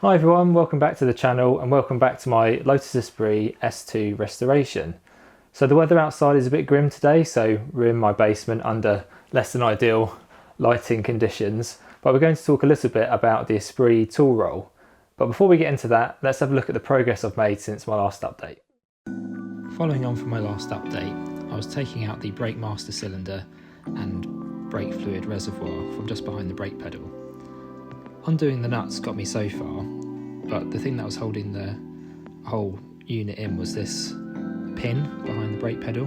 Hi everyone, welcome back to the channel and welcome back to my Lotus Esprit S2 restoration. So the weather outside is a bit grim today, so we're in my basement under less than ideal lighting conditions, but we're going to talk a little bit about the Esprit tool roll. But before we get into that, let's have a look at the progress I've made since my last update. Following on from my last update, I was taking out the brake master cylinder and brake fluid reservoir from just behind the brake pedal. Undoing the nuts got me so far, but the thing that was holding the whole unit in was this pin behind the brake pedal.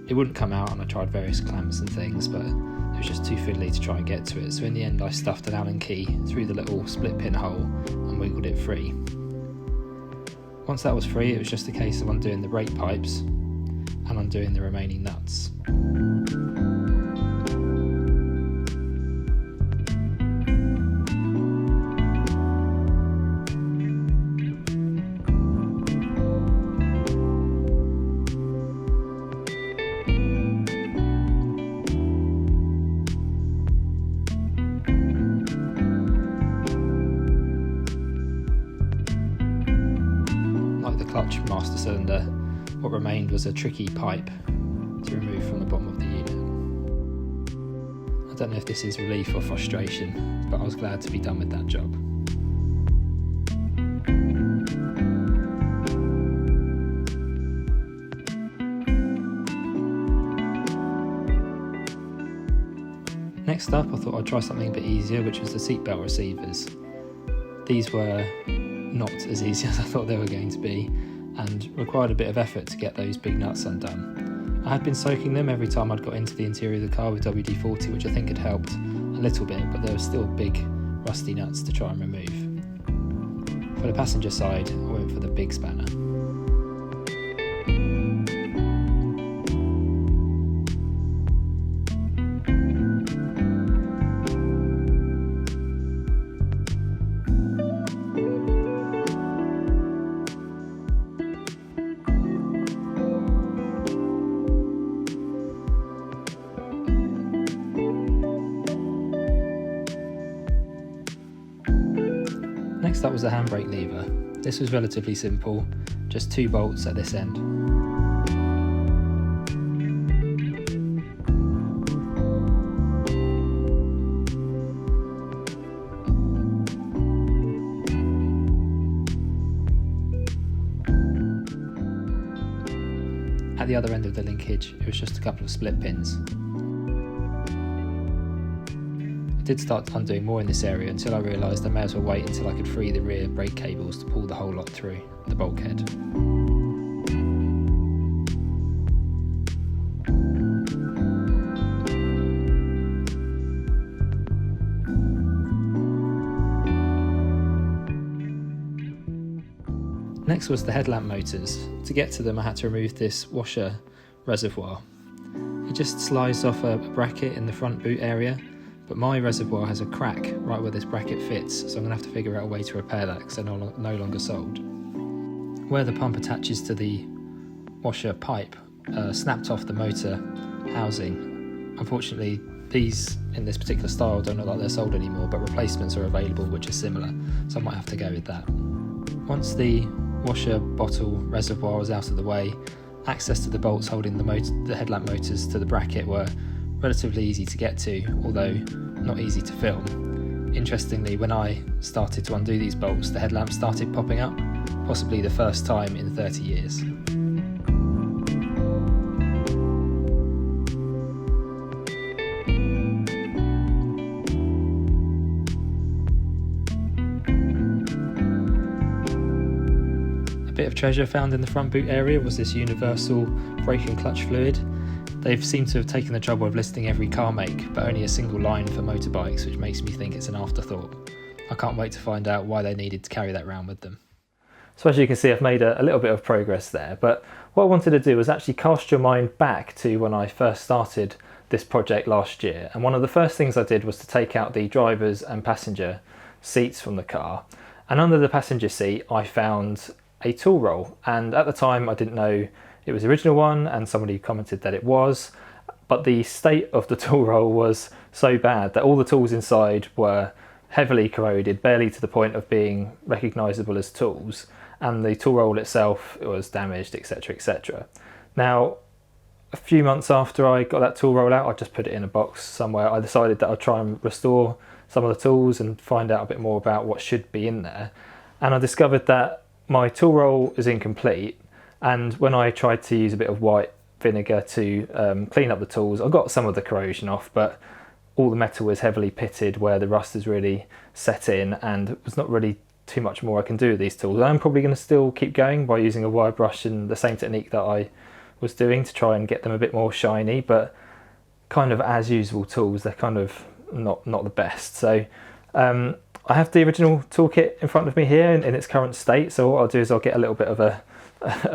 It wouldn't come out and I tried various clamps and things, but it was just too fiddly to try and get to it. So in the end I stuffed an Allen key through the little split pin hole and wiggled it free. Once that was free, it was just a case of undoing the brake pipes and undoing the remaining nuts. Clutch master cylinder, what remained was a tricky pipe to remove from the bottom of the unit. I don't know if this is relief or frustration, but I was glad to be done with that job. Next up, I thought I'd try something a bit easier, which was the seatbelt receivers. These were not as easy as I thought they were going to be and required a bit of effort to get those big nuts undone. I had been soaking them every time I'd got into the interior of the car with WD-40, which I think had helped a little bit, but there were still big rusty nuts to try and remove. For the passenger side, I went for the big spanner. Next up was the handbrake lever. This was relatively simple, just 2 bolts at this end. At the other end of the linkage, it was just a couple of split pins. I did start undoing more in this area until I realised I may as well wait until I could free the rear brake cables to pull the whole lot through the bulkhead. Next was the headlamp motors. To get to them I had to remove this washer reservoir. It just slides off a bracket in the front boot area, but my reservoir has a crack right where this bracket fits, so I'm going to have to figure out a way to repair that because they're no longer sold. Where the pump attaches to the washer pipe snapped off the motor housing. Unfortunately, these in this particular style don't look like they're sold anymore, but replacements are available which are similar, so I might have to go with that. Once the washer bottle reservoir was out of the way, access to the bolts holding the headlamp motors to the bracket were relatively easy to get to, although not easy to film. Interestingly, when I started to undo these bolts, the headlamp started popping up, possibly the first time in 30 years. A bit of treasure found in the front boot area was this universal brake and clutch fluid. They've seemed to have taken the trouble of listing every car make, but only a single line for motorbikes, which makes me think it's an afterthought. I can't wait to find out why they needed to carry that around with them. So as you can see, I've made a little bit of progress there, but what I wanted to do was actually cast your mind back to when I first started this project last year. And one of the first things I did was to take out the driver's and passenger seats from the car. And under the passenger seat, I found a tool roll. And at the time, I didn't know it was the original one, and somebody commented that it was, but the state of the tool roll was so bad that all the tools inside were heavily corroded, barely to the point of being recognisable as tools, and the tool roll itself was damaged, etc, etc. Now, a few months after I got that tool roll out, I just put it in a box somewhere. I decided that I'd try and restore some of the tools and find out a bit more about what should be in there. And I discovered that my tool roll is incomplete, and when I tried to use a bit of white vinegar to clean up the tools, I got some of the corrosion off, but all the metal is heavily pitted where the rust is really set in, and there's not really too much more I can do with these tools. I'm probably going to still keep going by using a wire brush and the same technique that I was doing to try and get them a bit more shiny, but kind of as usable tools, they're kind of not the best. So I have the original toolkit in front of me here in its current state, so what I'll do is I'll get a little bit of a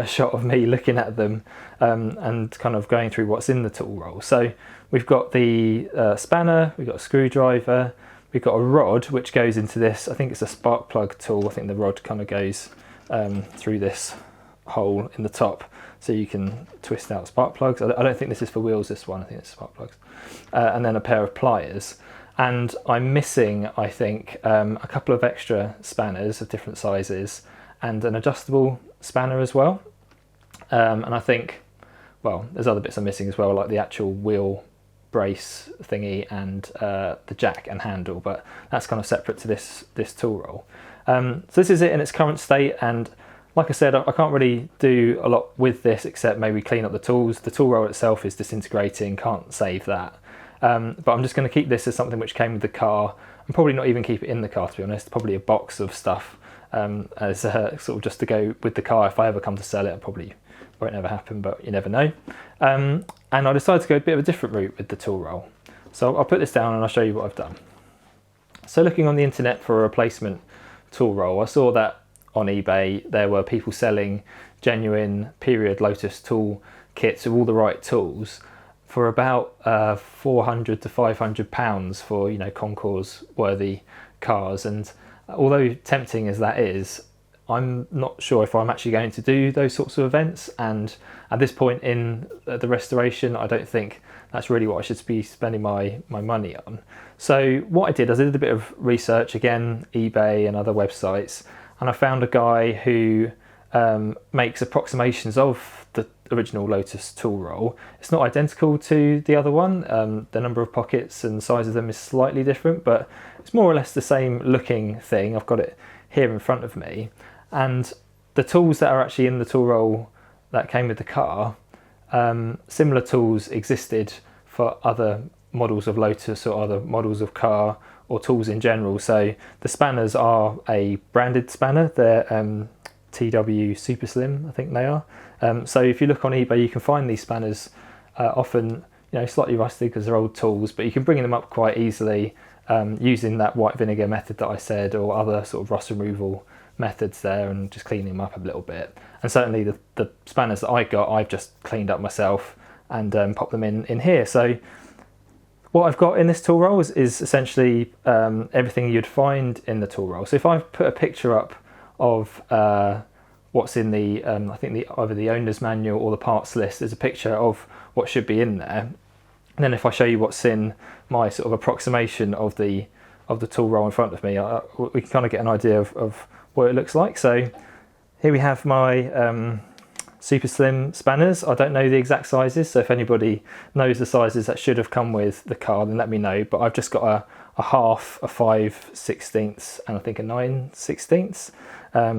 shot of me looking at them and kind of going through what's in the tool roll. So we've got the spanner, we've got a screwdriver, we've got a rod which goes into this, I think it's a spark plug tool. I think the rod kind of goes through this hole in the top, so you can twist out spark plugs. I don't think this is for wheels, this one, I think it's spark plugs. And then a pair of pliers. And I'm missing, I think, a couple of extra spanners of different sizes and an adjustable spanner as well. And I think, well, there's other bits I'm missing as well, like the actual wheel brace thingy and the jack and handle, but that's kind of separate to this tool roll. So this is it in its current state, and like I said, I can't really do a lot with this except maybe clean up the tools. The tool roll itself is disintegrating, can't save that. But I'm just going to keep this as something which came with the car, and probably not even keep it in the car, to be honest. Probably a box of stuff as sort of just to go with the car. If I ever come to sell it, it probably won't ever happen, but you never know. And I decided to go a bit of a different route with the tool roll. So I'll put this down and I'll show you what I've done. So looking on the internet for a replacement tool roll, I saw that on eBay there were people selling genuine period Lotus tool kits with all the right tools for about £400 to £500 for, you know, concours worthy cars. And although tempting as that is, I'm not sure if I'm actually going to do those sorts of events, and at this point in the restoration I don't think that's really what I should be spending my money on. So what I did is I did a bit of research, again eBay and other websites, and I found a guy who makes approximations of the original Lotus tool roll. It's not identical to the other one, the number of pockets and size of them is slightly different, but it's more or less the same looking thing. I've got it here in front of me, and the tools that are actually in the tool roll that came with the car, similar tools existed for other models of Lotus or other models of car or tools in general. So the spanners are a branded spanner, they're TW Super Slim, I think they are. So if you look on eBay, you can find these spanners often, you know, slightly rusty because they're old tools, but you can bring them up quite easily using that white vinegar method that I said, or other sort of rust removal methods there, and just cleaning them up a little bit. And certainly the spanners that I got, I've just cleaned up myself and popped them in here. So what I've got in this tool roll is essentially everything you'd find in the tool roll. So if I put a picture up of what's in the, I think either the owner's manual or the parts list, there's a picture of what should be in there. And then if I show you what's in my sort of approximation of the tool roll in front of me, we can kind of get an idea of what it looks like. So here we have my super slim spanners. I don't know the exact sizes, so if anybody knows the sizes that should have come with the car, then let me know. But I've just got a half, a 5/16, and I think a 9/16,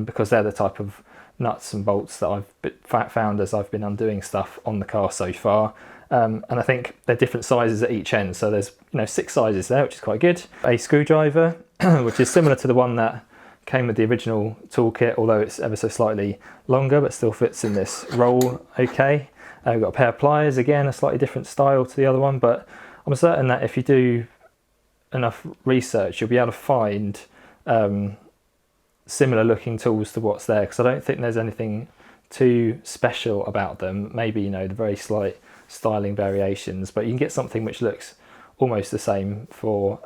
because they're the type of nuts and bolts that I've found as I've been undoing stuff on the car so far. And I think they're different sizes at each end, so there's 6 sizes there, which is quite good. A screwdriver, which is similar to the one that came with the original toolkit, although it's ever so slightly longer, but still fits in this roll okay. We've got a pair of pliers, again a slightly different style to the other one, but I'm certain that if you do enough research you'll be able to find similar looking tools to what's there, because I don't think there's anything too special about them. Maybe the very slight styling variations, but you can get something which looks almost the same for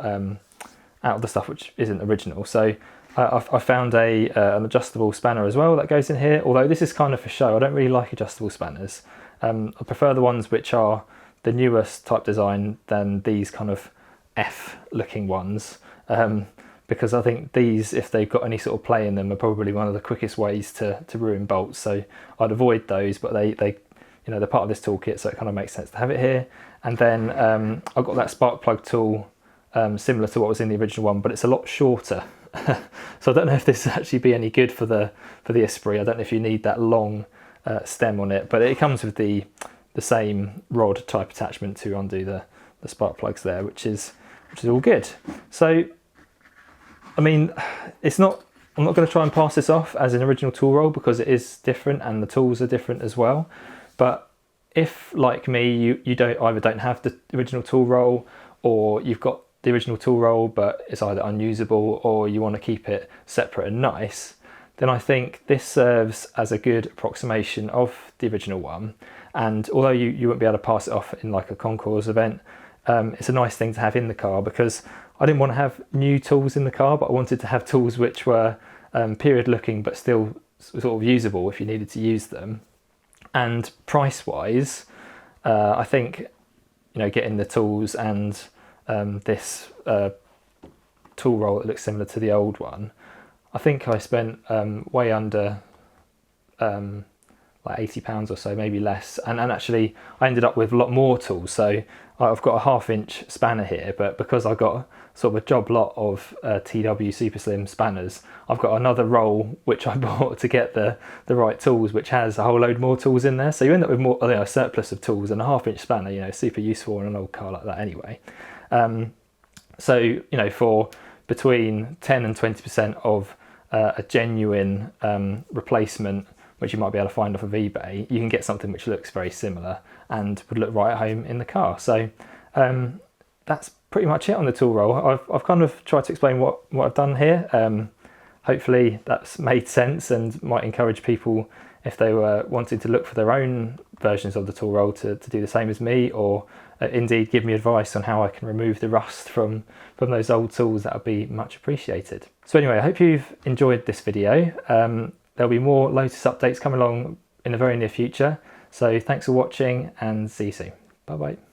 out of the stuff which isn't original. So I found an adjustable spanner as well that goes in here, although this is kind of for show. I don't really like adjustable spanners. I prefer the ones which are the newest type design than these kind of F looking ones. because I think these, if they've got any sort of play in them, are probably one of the quickest ways to ruin bolts. So I'd avoid those, but they you know, they're part of this toolkit, so it kind of makes sense to have it here. And then I've got that spark plug tool, similar to what was in the original one, but it's a lot shorter. So I don't know if this will actually be any good for the Esprit. I don't know if you need that long stem on it, but it comes with the same rod type attachment to undo the spark plugs there, which is all good. So I mean, I'm not going to try and pass this off as an original tool roll, because it is different and the tools are different as well. But if, like me, you don't have the original tool roll, or you've got the original tool roll but it's either unusable, or you want to keep it separate and nice, then I think this serves as a good approximation of the original one. And although you won't be able to pass it off in like a concours event, it's a nice thing to have in the car, because I didn't want to have new tools in the car, but I wanted to have tools which were period looking but still sort of usable if you needed to use them. And price wise, I think, you know, getting the tools and this tool roll that looks similar to the old one, I think I spent way under like £80 or so, maybe less. And actually I ended up with a lot more tools. So I've got a 1/2 inch spanner here, but because I got sort of a job lot of TW Super Slim spanners, I've got another roll which I bought to get the right tools, which has a whole load more tools in there. So you end up with more, you know, a surplus of tools, and a 1/2 inch spanner, you know, super useful in an old car like that anyway. So, you know, for between 10 and 20% of a genuine replacement, which you might be able to find off of eBay, you can get something which looks very similar and would look right at home in the car. So that's pretty much it on the tool roll. I've kind of tried to explain what I've done here. Hopefully that's made sense and might encourage people, if they were wanting to look for their own versions of the tool roll, to do the same as me, or indeed give me advice on how I can remove the rust from those old tools. That would be much appreciated. So anyway, I hope you've enjoyed this video. There'll be more Lotus updates coming along in the very near future. So thanks for watching, and see you soon. Bye bye.